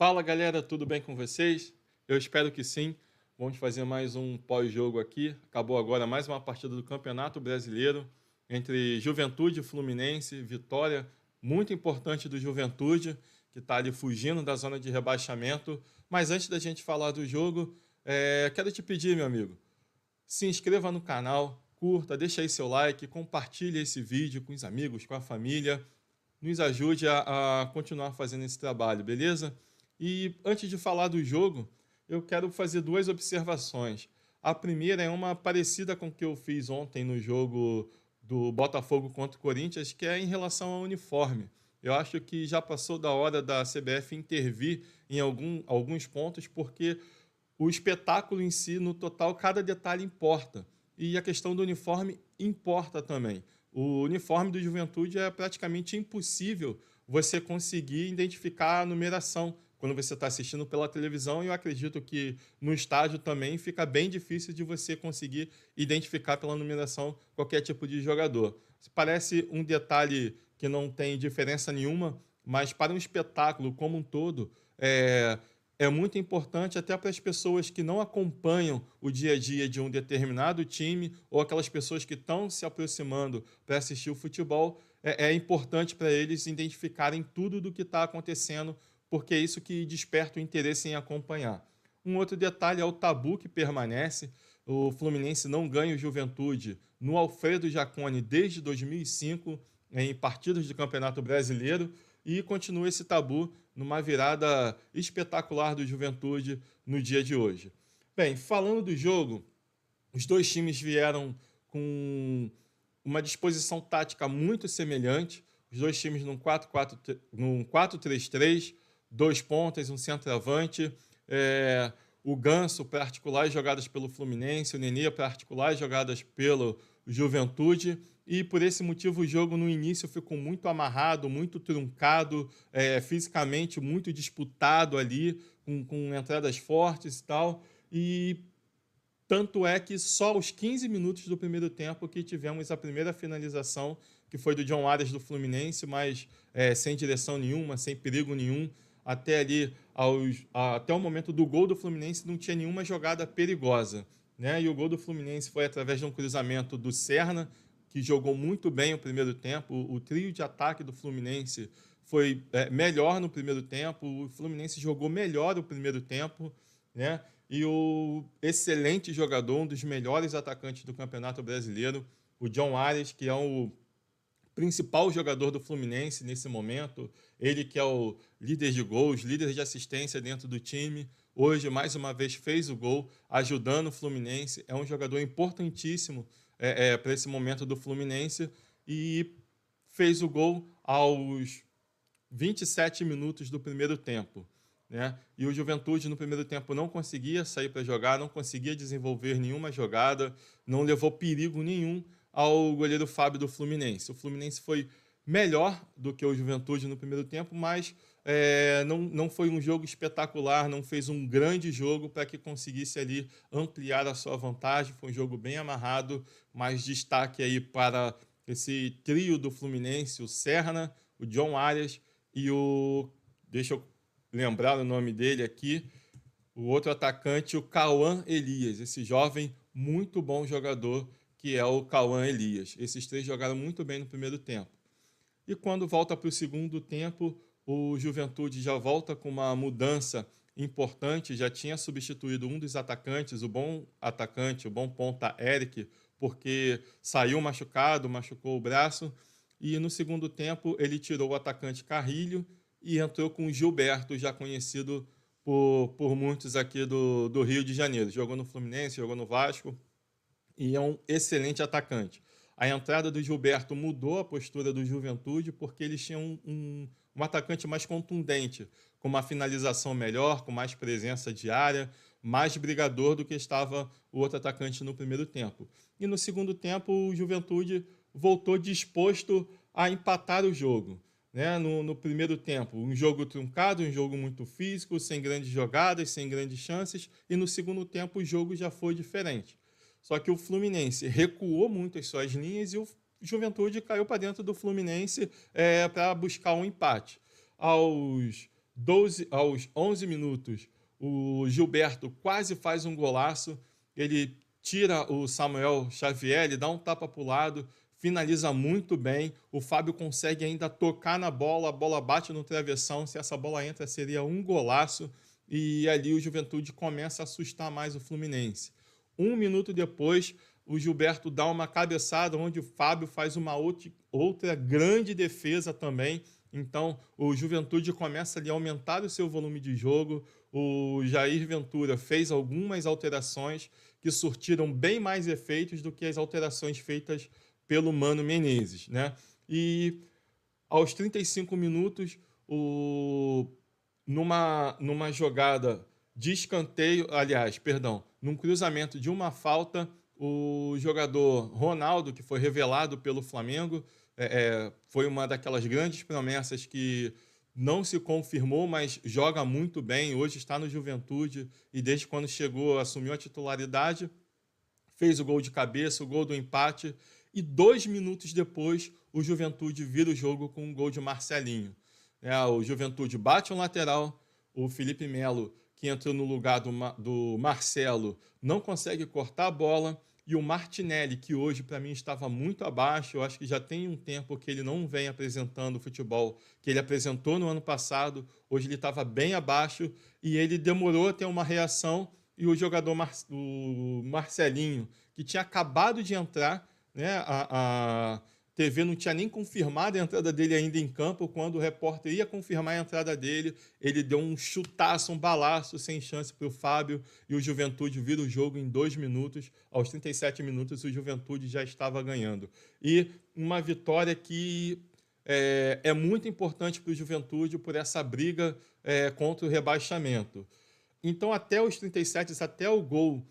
Fala galera, tudo bem com vocês? Eu espero que sim. Vamos fazer mais um pós-jogo aqui. Acabou agora mais uma partida do Campeonato Brasileiro entre Juventude e Fluminense. Vitória muito importante do Juventude, que está ali fugindo da zona de rebaixamento. Mas antes da gente falar do jogo, quero te pedir, meu amigo, se inscreva no canal, curta, deixa aí seu like, compartilhe esse vídeo com os amigos, com a família. Nos ajude a continuar fazendo esse trabalho, beleza? E antes de falar do jogo, eu quero fazer duas observações. A primeira é uma parecida com o que eu fiz ontem no jogo do Botafogo contra o Corinthians, que é em relação ao uniforme. Eu acho que já passou da hora da CBF intervir em alguns pontos, porque o espetáculo em si, no total, cada detalhe importa. E a questão do uniforme importa também. O uniforme do Juventude é praticamente impossível você conseguir identificar a numeração quando você está assistindo pela televisão, e eu acredito que no estádio também fica bem difícil de você conseguir identificar pela numeração qualquer tipo de jogador. Parece um detalhe que não tem diferença nenhuma, mas para um espetáculo como um todo, é muito importante até para as pessoas que não acompanham o dia a dia de um determinado time ou aquelas pessoas que estão se aproximando para assistir o futebol. É importante para eles identificarem tudo do que está acontecendo, porque é isso que desperta o interesse em acompanhar. Um outro detalhe é o tabu que permanece. O Fluminense não ganha o Juventude no Alfredo Jaconi desde 2005, em partidas de Campeonato Brasileiro, e continua esse tabu numa virada espetacular do Juventude no dia de hoje. Bem, falando do jogo, os dois times vieram com uma disposição tática muito semelhante. Os dois times num 4-3-3, dois pontas, um centroavante. O Ganso para articular as jogadas pelo Fluminense, o Nenê para articular as jogadas pelo Juventude. E por esse motivo o jogo no início ficou muito amarrado, muito truncado, fisicamente muito disputado ali, com entradas fortes e tal. E tanto é que só aos 15 minutos do primeiro tempo que tivemos a primeira finalização, que foi do John Arias do Fluminense, mas sem direção nenhuma, sem perigo nenhum. Até ali, até o momento do gol do Fluminense, não tinha nenhuma jogada perigosa, né? E o gol do Fluminense foi através de um cruzamento do Serna, que jogou muito bem o primeiro tempo. O trio de ataque do Fluminense foi melhor no primeiro tempo. O Fluminense jogou melhor o primeiro tempo, né? E o excelente jogador, um dos melhores atacantes do Campeonato Brasileiro, o John Arias, que é o principal jogador do Fluminense nesse momento, ele que é o líder de gols, líder de assistência dentro do time, hoje mais uma vez fez o gol, ajudando o Fluminense, é um jogador importantíssimo para esse momento do Fluminense, e fez o gol aos 27 minutos do primeiro tempo, né? E o Juventude no primeiro tempo não conseguia sair para jogar, não conseguia desenvolver nenhuma jogada, não levou perigo nenhum ao goleiro Fábio do Fluminense. O Fluminense foi melhor do que o Juventude no primeiro tempo, mas não foi um jogo espetacular, não fez um grande jogo para que conseguisse ali ampliar a sua vantagem. Foi um jogo bem amarrado, mas destaque aí para esse trio do Fluminense, o Serna, o John Arias e deixa eu lembrar o nome dele aqui, o outro atacante, o Cauã Elias, esse jovem, muito bom jogador que é o Cauã Elias. Esses três jogaram muito bem no primeiro tempo. E quando volta para o segundo tempo, o Juventude já volta com uma mudança importante, já tinha substituído um dos atacantes, o bom atacante, o bom ponta Eric, porque saiu machucado, machucou o braço, e no segundo tempo ele tirou o atacante Carrilho e entrou com o Gilberto, já conhecido por muitos aqui do Rio de Janeiro. Jogou no Fluminense, jogou no Vasco, e é um excelente atacante. A entrada do Gilberto mudou a postura do Juventude, porque eles tinham um atacante mais contundente, com uma finalização melhor, com mais presença de área, mais brigador do que estava o outro atacante no primeiro tempo. E no segundo tempo, o Juventude voltou disposto a empatar o jogo, né? No primeiro tempo, um jogo truncado, um jogo muito físico, sem grandes jogadas, sem grandes chances, e no segundo tempo o jogo já foi diferente. Só que o Fluminense recuou muito as suas linhas e o Juventude caiu para dentro do Fluminense para buscar um empate. Aos Aos 11 minutos, o Gilberto quase faz um golaço. Ele tira o Samuel Xavier, ele dá um tapa para o lado, finaliza muito bem. O Fábio consegue ainda tocar na bola, a bola bate no travessão. Se essa bola entra, seria um golaço. E ali o Juventude começa a assustar mais o Fluminense. Um minuto depois, o Gilberto dá uma cabeçada, onde o Fábio faz uma outra grande defesa também. Então, o Juventude começa ali a aumentar o seu volume de jogo. O Jair Ventura fez algumas alterações que surtiram bem mais efeitos do que as alterações feitas pelo Mano Menezes, né? E aos 35 minutos, numa jogada de escanteio, aliás, perdão, num cruzamento de uma falta, o jogador Ronaldo, que foi revelado pelo Flamengo, foi uma daquelas grandes promessas que não se confirmou, mas joga muito bem. Hoje está no Juventude e desde quando chegou, assumiu a titularidade, fez o gol de cabeça, o gol do empate. E 2 minutos depois, o Juventude vira o jogo com um gol de Marcelinho. O Juventude bate um lateral, o Felipe Melo, que entrou no lugar do Marcelo, não consegue cortar a bola, e o Martinelli, que hoje para mim estava muito abaixo, eu acho que já tem um tempo que ele não vem apresentando o futebol que ele apresentou no ano passado, hoje ele estava bem abaixo, e ele demorou a ter uma reação, e o jogador o Marcelinho, que tinha acabado de entrar, né, a TV não tinha nem confirmado a entrada dele ainda em campo. Quando o repórter ia confirmar a entrada dele, ele deu um chutaço, um balaço sem chance para o Fábio, e o Juventude vira o jogo em 2 minutos. Aos 37 minutos, o Juventude já estava ganhando. E uma vitória que é muito importante para o Juventude por essa briga contra o rebaixamento. Então, até os 37, até o gol,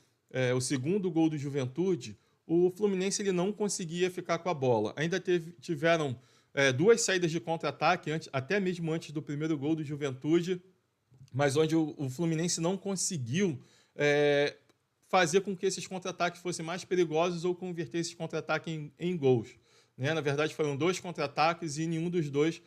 o segundo gol do Juventude, o Fluminense ele não conseguia ficar com a bola. Ainda tiveram 2 saídas de contra-ataque, até mesmo antes do primeiro gol do Juventude, mas onde o Fluminense não conseguiu fazer com que esses contra-ataques fossem mais perigosos ou converter esses contra-ataques em gols. Né? Na verdade, foram 2 contra-ataques e nenhum dos 2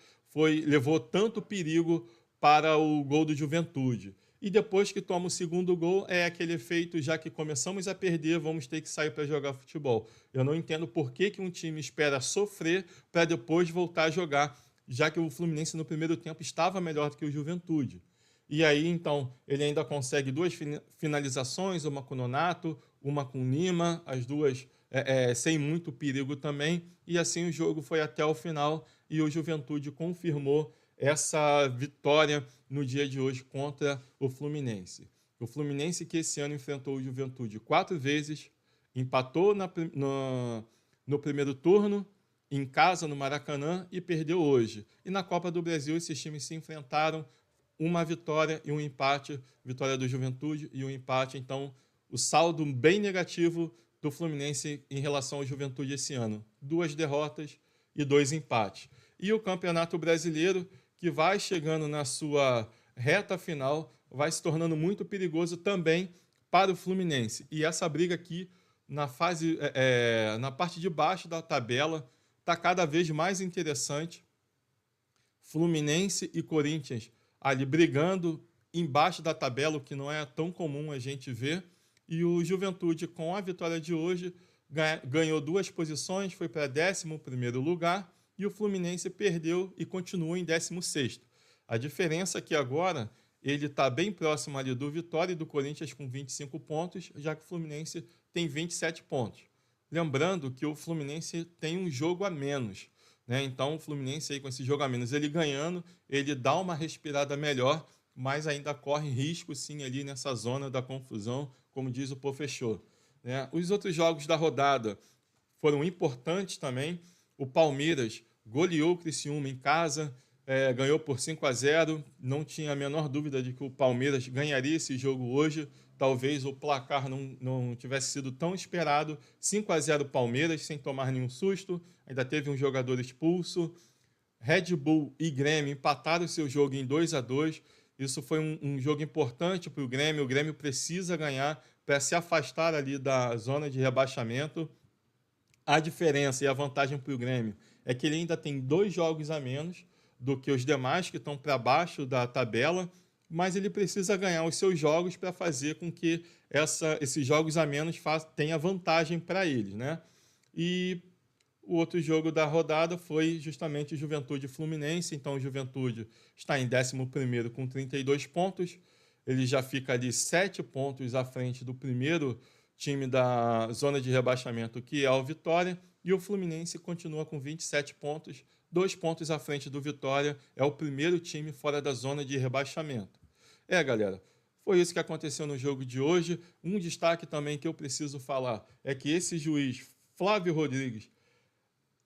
levou tanto perigo para o gol do Juventude. E depois que toma o segundo gol, é aquele efeito, já que começamos a perder, vamos ter que sair para jogar futebol. Eu não entendo por que um time espera sofrer para depois voltar a jogar, já que o Fluminense no primeiro tempo estava melhor do que o Juventude. E aí, então, ele ainda consegue 2 finalizações, uma com o Nonato, uma com o Lima, as duas sem muito perigo também. E assim o jogo foi até o final e o Juventude confirmou essa vitória no dia de hoje contra o Fluminense. O Fluminense que esse ano enfrentou o Juventude 4 vezes, empatou no primeiro turno, em casa, no Maracanã, e perdeu hoje. E na Copa do Brasil, esses times se enfrentaram, uma vitória e um empate, vitória do Juventude e um empate. Então, o saldo bem negativo do Fluminense em relação ao Juventude esse ano. 2 derrotas e 2 empates. E o Campeonato Brasileiro, que vai chegando na sua reta final, vai se tornando muito perigoso também para o Fluminense. E essa briga aqui, na parte de baixo da tabela, está cada vez mais interessante. Fluminense e Corinthians ali brigando embaixo da tabela, o que não é tão comum a gente ver. E o Juventude, com a vitória de hoje, ganhou 2 posições, foi para 11º lugar, e o Fluminense perdeu e continua em 16º. A diferença é que agora ele está bem próximo ali do Vitória e do Corinthians com 25 pontos, já que o Fluminense tem 27 pontos. Lembrando que o Fluminense tem um jogo a menos, né? Então o Fluminense aí com esse jogo a menos, ele ganhando, ele dá uma respirada melhor, mas ainda corre risco sim ali nessa zona da confusão, como diz o professor. Né? Os outros jogos da rodada foram importantes também. O Palmeiras goleou o Criciúma em casa, ganhou por 5-0. Não tinha a menor dúvida de que o Palmeiras ganharia esse jogo hoje. Talvez o placar não tivesse sido tão esperado. 5-0 Palmeiras, sem tomar nenhum susto. Ainda teve um jogador expulso. Red Bull e Grêmio empataram o seu jogo em 2-2. Isso foi um jogo importante para o Grêmio. O Grêmio precisa ganhar para se afastar ali da zona de rebaixamento. A diferença e a vantagem para o Grêmio é que ele ainda tem 2 jogos a menos. do que os demais que estão para baixo da tabela, mas ele precisa ganhar os seus jogos para fazer com que esses jogos a menos tenha vantagem para ele, né? E o outro jogo da rodada foi justamente o Juventude Fluminense. Então, o Juventude está em 11º com 32 pontos. Ele já fica ali 7 pontos à frente do primeiro time da zona de rebaixamento, que é o Vitória. E o Fluminense continua com 27 pontos, 2 pontos à frente do Vitória. É o primeiro time fora da zona de rebaixamento. Galera, foi isso que aconteceu no jogo de hoje. Um destaque também que eu preciso falar é que esse juiz, Flávio Rodrigues,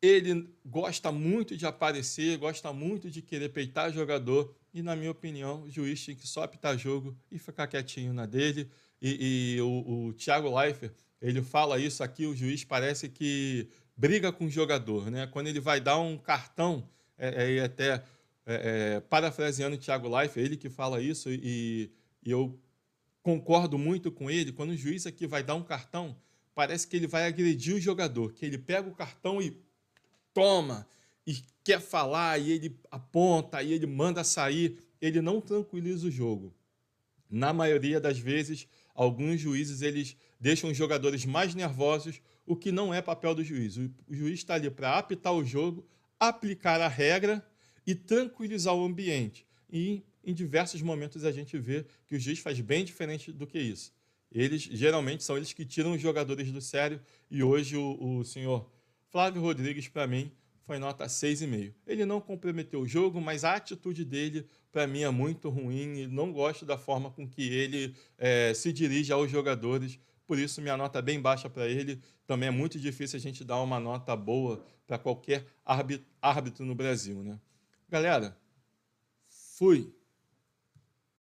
ele gosta muito de aparecer, gosta muito de querer peitar jogador e, na minha opinião, o juiz tem que só apitar jogo e ficar quietinho na dele. O Thiago Leifert, ele fala isso aqui, o juiz parece que briga com o jogador, né? Quando ele vai dar um cartão, parafraseando o Thiago Leifert, ele que fala isso e eu concordo muito com ele, quando o juiz aqui vai dar um cartão, parece que ele vai agredir o jogador, que ele pega o cartão e toma, e quer falar, e ele aponta, e ele manda sair, ele não tranquiliza o jogo. Na maioria das vezes, alguns juízes eles deixam os jogadores mais nervosos, o que não é papel do juiz. O juiz está ali para apitar o jogo, aplicar a regra e tranquilizar o ambiente. E em diversos momentos a gente vê que o juiz faz bem diferente do que isso. Geralmente são eles que tiram os jogadores do sério, e hoje o senhor Flávio Rodrigues, para mim, foi nota 6,5. Ele não comprometeu o jogo, mas a atitude dele, para mim, é muito ruim e não gosto da forma com que ele se dirige aos jogadores. Por isso, minha nota é bem baixa para ele. Também é muito difícil a gente dar uma nota boa para qualquer árbitro no Brasil, né? Galera, fui!